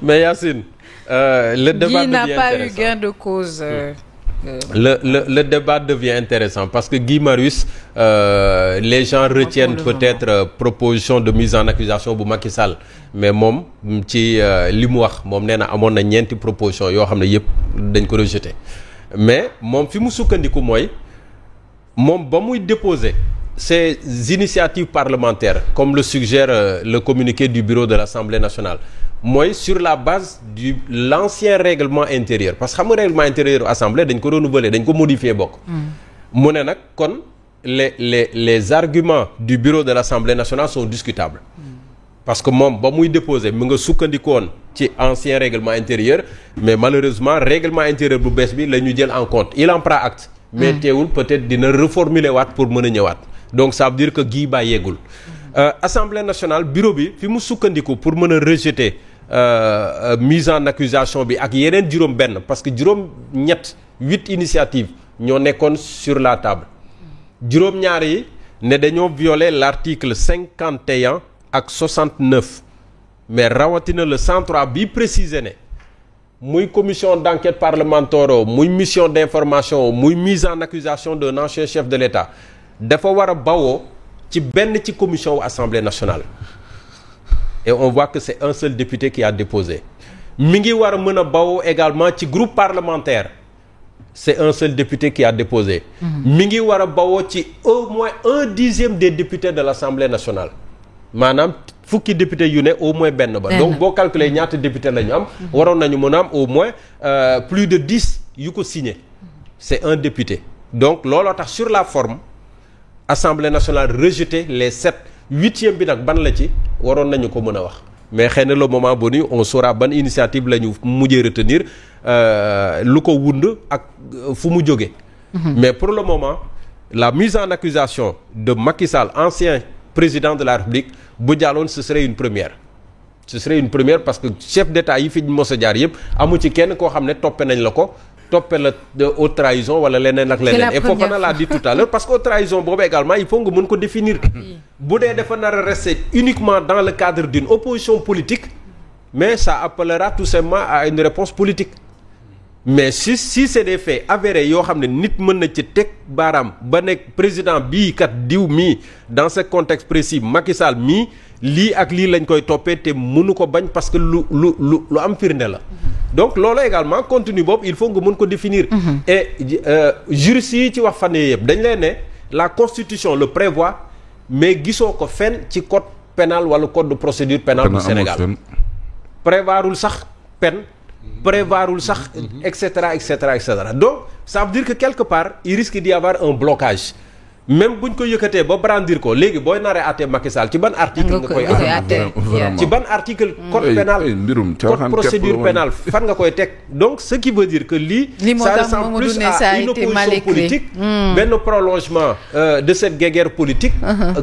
mais Yacine. Le débat Guy n'a pas eu gain de cause. Le débat devient intéressant parce que Guy Marius les gens retiennent peut-être proposition de mise en accusation bu Macky Sall mais moom ci li mu wax moom nee na amoon na ñeenti proposition yoo xam ne yëpp dañ ko rejeté mais moom fi mu sukkandiku mooy moom ba muy déposer ces initiatives parlementaires comme le suggère le communiqué du bureau de l'Assemblée nationale mooy sur la base de l'ancien règlement intérieur parce que xam nga règlement intérieur assemblée dañ ko renouveler dañ ko modifier bokk mu ne nag kon les arguments du bureau de l'Assemblée nationale sont discutables parce que moom ba muy déposer mu nga sukkandikoon ci ancien règlement intérieur mais malheureusement règlement intérieur bu bees bi la ñu jël en compte il en prend acte mais teewul peut-être dina reformuler waat pour mën a ñëwaat donc ça veut dire que Guy bàyyeegul Assemblée nationale bureau bi fi mu sukkandiku pour mën a rejeter mise en accusation bi ak yeneen juróom-benn parce que juróom-ñett 8 initiatives ñoo nekkoon sur la table juróom-ñaar yi ne dañoo violer l'article 51 ak 69 mais rawatina le 103 bi préciser ne muy commission d'enquête parlementaire muy mission d'information muy mise en accusation d'un ancien chef de l'État dafa war a bawoo ci benn ci commission wu Assemblée nationale et on voit que c'est un seul député qui a déposé mi ngi war a mën a bawoo également ci groupe parlementaire c'est un seul député qui a déposé mi ngi war a bawoo ci au moins 1/10 des députés de l'Assemblée nationale maanaam fukki député yu ne au moins benn ba donc boo calculer ñaata député la ñu am waroon nañu mën a am au moins plus de 10 yu ko signé c'est un député donc looloo tax sur la forme Assemblée nationale rejeté les 7 8e bi nag ban la ci waroon nañu ko mën a wax mais xëy na le moment venu on saura ban initiative la ñu mujjee retenir lu ko wund ak fu mu jóge mais pour le moment la mise en accusation de Macky Sall ancien président de la République bu jàlloon ce serait une première parce que chef d'État yi fi mos a jaar yëpp amu ci kenn koo xam ne toppe nañ la ko toppe la haute trahison wala leneen ak leneen et Fofana l'a dit tout à l'heure parce que haute trahison boobu également il faut nga mën ko définir bu dee dafa nar a rester uniquement dans le cadre d'une opposition politique mais ça appellera tout simplement à une réponse politique mais si c'est des faits avérés yoo xam ne nit mën na ci teg baaraam ba nekk président bii kat diw mii dans ce contexte précis Macky Sall mii lii ak lii lañ koy toppee te mënu ko bañ parce que lu am firnde la donc loolu également contenu boobu il faut nga mën ko définir et juristes yi ci wax fan yii yëpp dañ leen ne la constitution le prévoit mais gisoo ko fenn ci code pénal wala code de procédure pénale du Sénégal prévoirul sax peine prévoirul sax et cetera donc ça veut dire que quelque part il risque d'y avoir un blocage même buñ ko yëkkatee ba brandir ko léegi booy naree àttee Macky Sall ci ban article nga koy àttee ci ban article code pénal code procédure pénale fan nga koy teg donc ce qui veut dire que lii ça ressemble plus à une opposition politique benn prolongement de cette guéguerre politique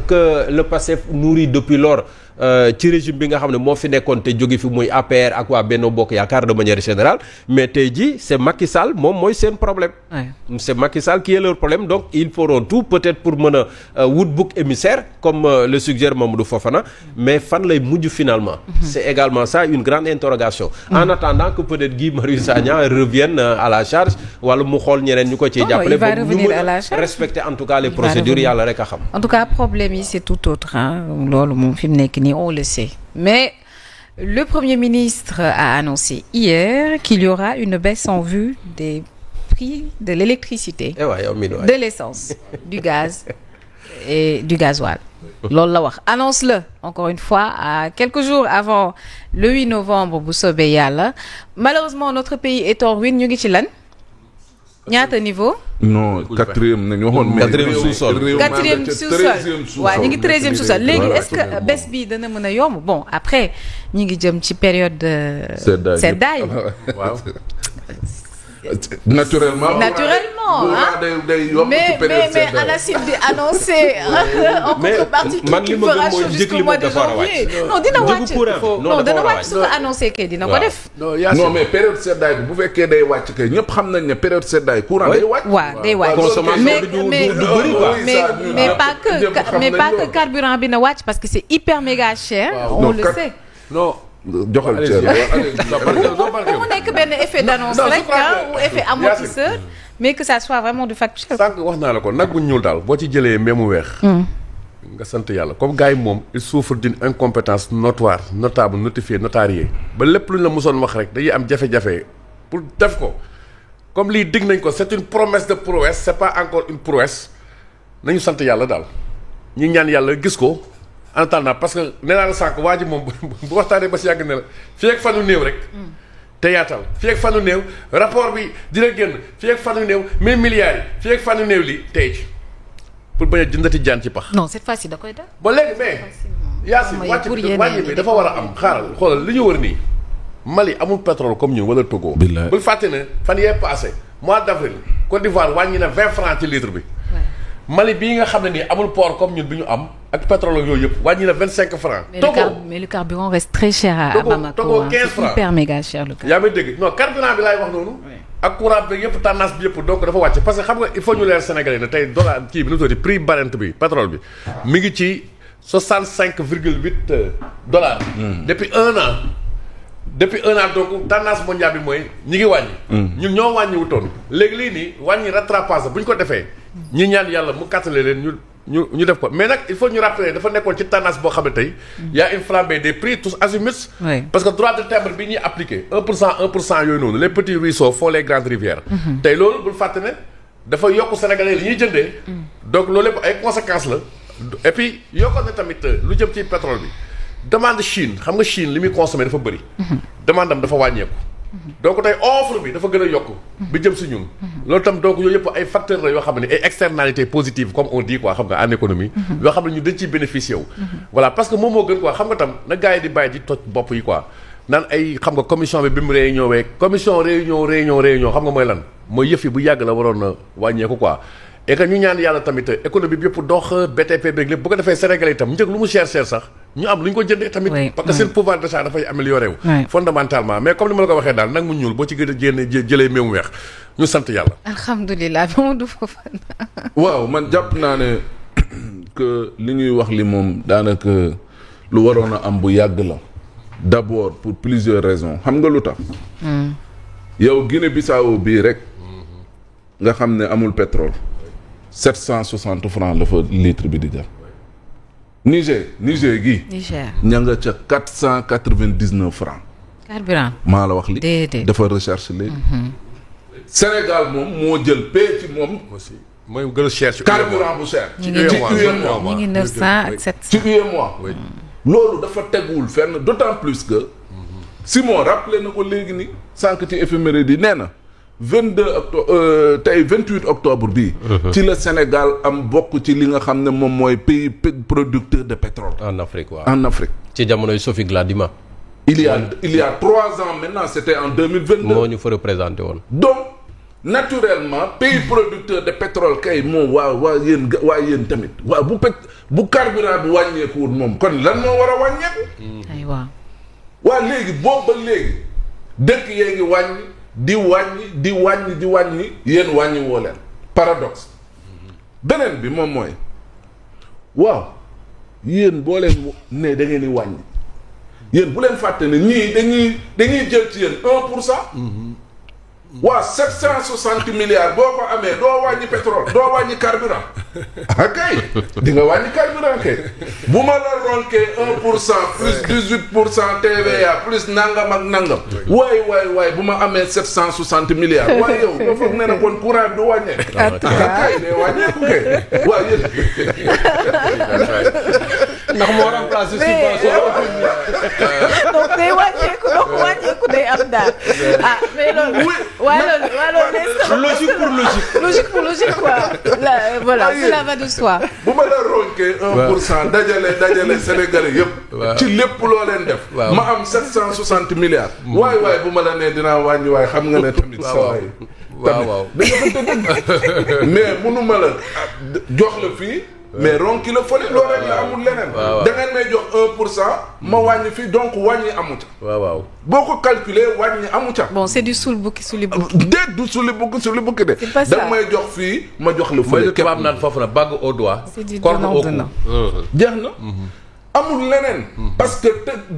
que le Pastef nourrit depuis lors ci régime bi nga xam ne moo fi nekkoon te jóge fi muy APR ak waa Benno Bokk Yaakaar de manière générale mais tey jii c'est Macky Sall moom mooy seen problème c'est Macky Sall qui est leur problème donc ils feront tout peut-être pour mën a wut bouc émissaire comme le suggère Mamadou Fofana mais fan lay mujj finalement c'est également ça une grande interrogation en attendant que peut-être Guy Marius Sagna revienne à la charge wala mu xool ñeneen ñu ko ciy jàppale ba ñu mën a respecter en tout cas les procédures yàlla rek a xam en tout cas problème yi c'est tout autre loolu moom fi mu nekk on le sait. Mais le Premier ministre a annoncé hier qu'il y aura une baisse en vue des prix de l'électricité, de l'essence, du gaz et du gasoil. Loolu la wax. Annonce-le, encore une fois, à quelques jours avant le 8 novembre bu soobee Yàlla. Malheureusement, notre pays est en ruine. Ñu ngi ci lan? Ñaata niveau? non quatrième nañu waxoon. quatrième sous-sol waaw ñu ngi 13e sous-sol léegi est-ce que bés bi dana mën a yomb bon après ñu ngi jëm ci période seddaay waaw naturellement day yomb ci période mais ANACIM di annoncé en contrepartie qu'il fera chaud jusqu'au mois de janvier non dina wàcc non dana wàcc su ko annoncé kay dina ko def non mais période seddaay bi bu fekkee day wàcc kay ñëpp xam nañ ne période seddaay courant day wàcc waaw day wàcc mais pas que carburant bi na wàcc parce que c'est hyper méga cher on le sait non joxal cër mu nekk benn effet d'annonce rek ou effet amortisseur mais que ça soit vraiment du factuel. sànq wax naa la ko nag bu ñuul daal boo ci jëlee mbéy mu weex. nga sant yàlla comme gars yi moom il souffre d'une incompétence notoire notable notifiée notariée ba lépp lu ñu la mosoon wax rek dañuy am jafe-jafe pour def ko comme lii dig nañ ko c'est une promesse de prouesse c'est pas encore une prouesse nañu sant yàlla daal ñi ñaan yàlla gis ko en attendant parce que nee naa la sànq waa ji moom bu waxtaanee ba si yàgg ne la fii ak fanu néew rek. te yaatal fii ak fanu néew rapport bi dina génn fii ak fanu néew 1000 milliards yi fii ak fanu néew li tey ci pour bañ a jëndati jaan ci pax. non cette fois-ci da koy def. ba léegi mais. Yacine wàññi bi dafa war a am xaaral xoolal li ñu wër nii. Mali amul pétrole comme ñun wala Togo. billaay bul fàtte ne fan yee passé mois d'avril Côte d'Ivoire wàññi na 20 francs ci litre bi. Mali bii nga xam ne nii amul port comme ñun bi ñu am ak pétrole ak yooyu yëpp wàññi na 25 francs. mais le carburant reste très cher à Bamako. Togo 15 francs hyper méga cher le carburant. yaa may dégg non carburant bi laay wax noonu. ak courant bi yëpp tendance bi yëpp donc dafa wàcc parce que xam nga il faut ñu leer Sénégalais ne tey dollar kii bi nu tuddati prix Brent bi pétrole bi mi ngi ci 65,8 dollars. depuis un an donc tendance mondiale bi mooy ñi ngi wàññi. ñun ñoo wàññi wutoon léegi lii nii wàññi rattrapage bu ñu ko defee ñi ñaan yàlla mu kàttale leen ñu def ko mais nag il faut ñu rappeler dafa nekkoon ci tendance boo xam ne tey y a une flambée des prix tous azimuts. parce que droit de timbre bi ñuy appliqué 1% yooyu noonu les petits ruisseaux font les grandes rivières. tey loolu bul fàtte ne dafa yokk Sénégalais li ñuy jëndee. donc loolu lépp ay conséquences la. et puis yokkoon na tamit lu jëm ci pétrole bi demande Chine xam nga Chine li muy consommé dafa bëri. demande am dafa wàññeeku. donc tey offre bi dafa gën a yokk bi jëm si ñun loolu tam donc yooyu yëpp ay facteurs la yoo xam ne ay externalités positives comme on dit quoi xam nga en économie yoo xam ne ñu dañ ciy bénéficier wu voilà parce que moom moo gën quoi xam nga tam na gars yi di bàyyi di toj bopp yi quoi naan ay xam nga commission bi mu réunion weeg commission réunion xam nga mooy lan mooy yëf yi bu yàgg la waroon na wàññeeku quoi et que ñu ñaan yàlla tamit économie bi yëpp dox BTP beeg lépp bu ko defee Sénégalais itam njëg lu mu cher sax ñu am lu ñu ko jëndee tamit parce que seen pouvoir d'achat dafay amélioré wu fondamentalement mais comme ni ma la ko waxee daal nag mu ñuul boo ci gën a génne jëlee méew mu weex ñu sant yàlla alhamdulilah Mamadou Fofana waaw man jàpp naa ne que li ñuy wax li moom daanaka lu waroon a am bu yàgg la d'abord pour plusieurs raisons xam nga lu tax yow Guinée-Bissau bii rek nga xam ne amul pétrole 760 francs la fa litre bi di jar Niger gi ña nga ca 499 francs carburant maa la wax li déedéet dafa recherche léegi Sénégal moom moo jël pay ci moom aussi mooy gën a cher ci carburant bu cher ñu ngi 900 ak 700 ci UEMOA loolu dafa teguwul fenn d'autant plus que Simon rappelé na ko léegi ni sànq ci éphéméride yi nee na 22 octobre tey 28 octobre bii. ci la Sénégal am bokk ci li nga xam ne moom mooy pays producteur de pétrole. en Afrique waaw en Afrique. ci jamonoy Sophie Gladima. il y a 3 ans maintenant c'était en 2022. moo ñu fa représenté woon. donc naturellement pays producteur de pétrole kay moom waa yéen tamit waaw bu carburant bi wàññeekuwul moom kon lan moo war a wàññeeku. aywa. waa léegi boobu ba léegi dëkk yee ngi di wàññi yéen wàññi woo leen paradoxe beneen bi moom mooy waaw yéen boo leen ne da ngeen di wàññi yéen bu leen fàtte ne ñii dañuy jël ci yéen 1%. waa 760 milliards boo ko amee doo wàññi pétrole doo wàññi carburant ah kay di nga wàññi carburant kay bu ma la ronkee 1% plus 18% TVA plus nangam ak nangam waay bu ma amee 760 milliards waaye yow nga foog ne na kon courant bi du wàññee ah kay day wàññeeku kay waa yéen ndax moo remplacé subvention donc day wàññeeku day am daal ah mais loolu logique pour logique quoi voilà cela va de soi. bu ma la ronkee 1% dajale Sénégalais yëpp. ci lépp loo leen def. ma am 760 milliards. waay bu ma la nee dinaa wàññi waaye xam nga ne tamit. waaw da nga fa tëdd mais mënuma la jox la fii. mais ronki la fële loolu rek la amul leneen. da ngeen may jox 1% ma wàññi fii donc wàññi amu ca. waaw boo ko calculer wàññi amu ca. bon c'est du suli bukki. déet du suli bukki de. c'est pas ça da may jox fii ma jox la fële. képp tubaab naan foofu na bague au doigt. c'est du corde au cou. jeex na. amul leneen. parce que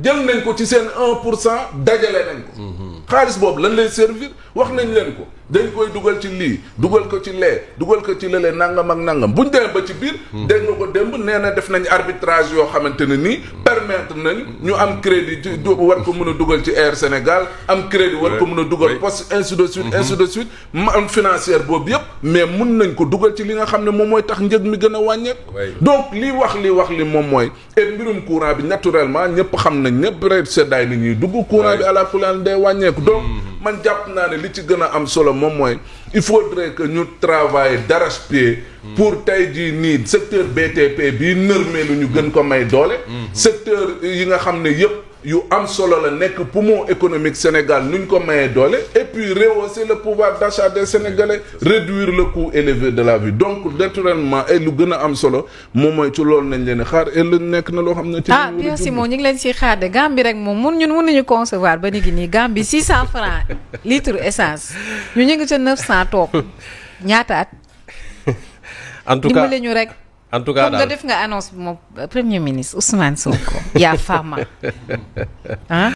jël nañ ko ci seen 1% dajale nañ ko. xaalis boobu lan lay servir wax nañ leen ko dañ koy dugal ci lii dugal ko ci lee dugal ko ci lële nangam ak nangam buñ demee ba ci biir. dégg nga ko démb nee na def nañ arbitrage yoo xamante ne nii permettre nañ ñu am crédit war ko mën a dugal ci Air Sénégal am crédit war ko mën a dugal poste ainsi de suite ainsi de suite ma am financière boobu yëpp mais mun nañ ko dugal ci li nga xam ne moom mooy tax njëg mi gën a wàññeeku. donc li wax li moom mooy et mbirum courant bi naturellement ñëpp xam nañ ñëpp peut-être seddaay ni ñuy dugg courant bi à la fulaan day wàññeeku donc man jàpp naa ne li ci gën a am solo moom mooy il faudrait que ñu travailler d'arrache-pied pour tey jii nii secteur BTP bii nërmeelu ñu gën ko may doole secteur yi nga xam ne yëpp yu am solo la nekk poumon économique Sénégal nuñ ko mayee doole et puis rehausser le pouvoir d'achat des Sénégalais réduire le coût élevé de la vie donc naturellement ay lu gën a am solo moom mooy ci loolu nañ leen xaar et lu nekk na loo xam ne. bien si moom ñu ngi leen si xaar de Gambie rek moom mun nañu concevoir ba léegi nii Gambie 600 francs litre essence ñu ngi ca 900 toog ñaata at. en tout cas dimbale ñu rek. en tout cas nga def nga annonce bi moom premier ministre Ousmane Sonko yaa Fama ah